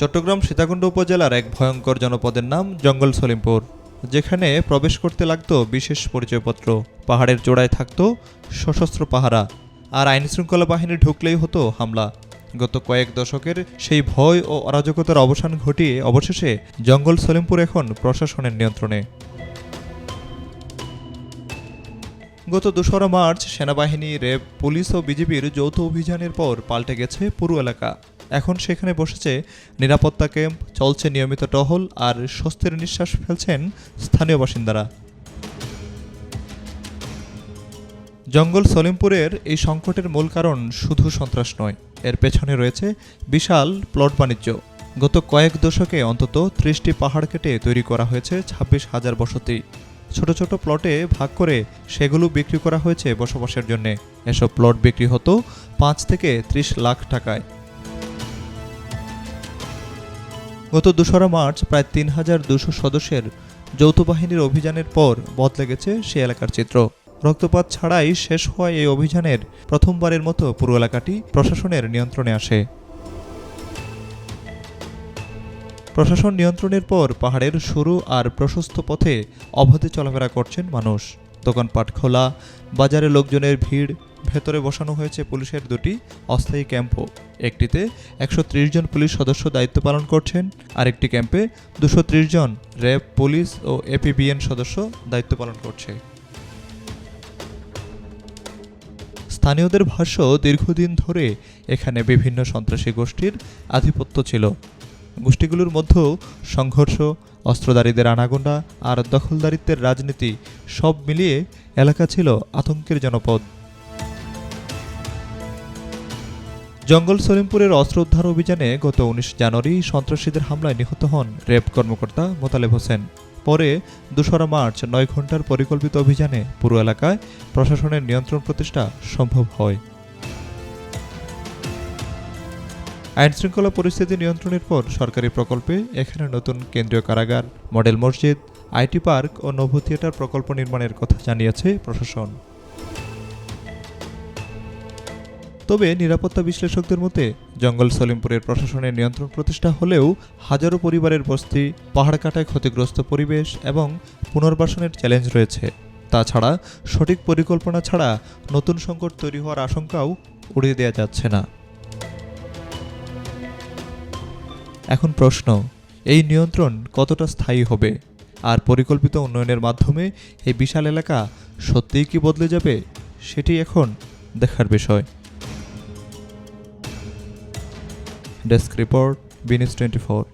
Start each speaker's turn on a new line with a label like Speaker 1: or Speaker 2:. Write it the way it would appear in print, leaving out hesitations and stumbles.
Speaker 1: চট্টগ্রাম সীতাকুণ্ড উপজেলার এক ভয়ঙ্কর জনপদের নাম জঙ্গল সলিমপুর, যেখানে প্রবেশ করতে লাগত বিশেষ পরিচয়পত্র। পাহাড়ের চূড়ায় থাকত সশস্ত্র পাহারা, আর আইনশৃঙ্খলা বাহিনী ঢুকলেই হতো হামলা। গত কয়েক দশকের সেই ভয় ও অরাজকতার অবসান ঘটিয়ে অবশেষে জঙ্গল সলিমপুর এখন প্রশাসনের নিয়ন্ত্রণে। গত ২রা মার্চ সেনাবাহিনী, র্যাব, পুলিশ ও বিজিবির যৌথ অভিযানের পর পাল্টে গেছে পুরো এলাকা। এখন সেখানে বসেছে নিরাপত্তা ক্যাম্প, চলছে নিয়মিত টহল, আর স্বস্তির নিঃশ্বাস ফেলছেন স্থানীয় বাসিন্দারা। জঙ্গল সলিমপুরের এই সংকটের মূল কারণ শুধু সন্ত্রাস নয়, এর পেছনে রয়েছে বিশাল প্লট বাণিজ্য। গত কয়েক দশকে অন্তত ৩০টি পাহাড় কেটে তৈরি করা হয়েছে ২৬,০০০ বসতি। ছোট ছোট প্লটে ভাগ করে সেগুলো বিক্রি করা হয়েছে বসবাসের জন্য। এসব প্লট বিক্রি হতো ৫ থেকে ৩০ লাখ টাকায়। গত ২রা মার্চ প্রায় ৩,২০০ সদস্যের যৌথ বাহিনীর অভিযানের পর বদলে গেছে সে এলাকার চিত্র। রক্তপাত ছাড়াই শেষ হওয়া এই অভিযানের প্রথমবারের মতো পুরো এলাকাটি প্রশাসনের নিয়ন্ত্রণে আসে। প্রশাসন নিয়ন্ত্রণের পর পাহাড়ের সরু আর প্রশস্ত পথে অবাধে চলাফেরা করছেন মানুষ। দোকানপাট খোলা, বাজারে লোকজনের ভিড়। ভেতরে বসানো হয়েছে পুলিশের ২টি অস্থায়ী ক্যাম্পও। একটিতে ১৩০ জন পুলিশ সদস্য দায়িত্ব পালন করছেন, আরেকটি ক্যাম্পে ২৩০ জন র্যাব, পুলিশ ও এপিবিএন সদস্য দায়িত্ব পালন করছে। স্থানীয়দের ভাষ্য, দীর্ঘদিন ধরে এখানে বিভিন্ন সন্ত্রাসী গোষ্ঠীর আধিপত্য ছিল। গোষ্ঠীগুলোর মধ্যেও সংঘর্ষ, অস্ত্রধারীদের আনাগোনা আর দখলদারিত্বের রাজনীতি, সব মিলিয়ে এলাকা ছিল আতঙ্কের জনপদ। জঙ্গল সলিমপুরের অস্ত্র উদ্ধার অভিযানে গত ১৯ জানুয়ারি সন্ত্রাসীদের হামলায় নিহত হন র্যাব কর্মকর্তা মোতালেব হোসেন। পরে ২রা মার্চ ৯ ঘণ্টার পরিকল্পিত অভিযানে পুরো এলাকায় প্রশাসনের নিয়ন্ত্রণ প্রতিষ্ঠা সম্ভব হয়। আইনশৃঙ্খলা পরিস্থিতি নিয়ন্ত্রণের পর সরকারি প্রকল্পে এখানে নতুন কেন্দ্রীয় কারাগার, মডেল মসজিদ, আইটি পার্ক ও নভো থিয়েটার প্রকল্প নির্মাণের কথা জানিয়েছে প্রশাসন। তবে নিরাপত্তা বিশ্লেষকদের মতে জঙ্গল সলিমপুরের প্রশাসনের নিয়ন্ত্রণ প্রতিষ্ঠা হলেও হাজারো পরিবারের বস্তি, পাহাড় কাটায় ক্ষতিগ্রস্ত পরিবেশ এবং পুনর্বাসনের চ্যালেঞ্জ রয়েছে। তাছাড়া সঠিক পরিকল্পনা ছাড়া নতুন সংকট তৈরি হওয়ার আশঙ্কাও উড়িয়ে দেওয়া যাচ্ছে না। এখন প্রশ্ন, এই নিয়ন্ত্রণ কতটা স্থায়ী হবে? আর পরিকল্পিত উন্নয়নের মাধ্যমে এই বিশাল এলাকা সত্যিই কি বদলে যাবে? সেটি এখন দেখার বিষয়। Desk report, B news 24।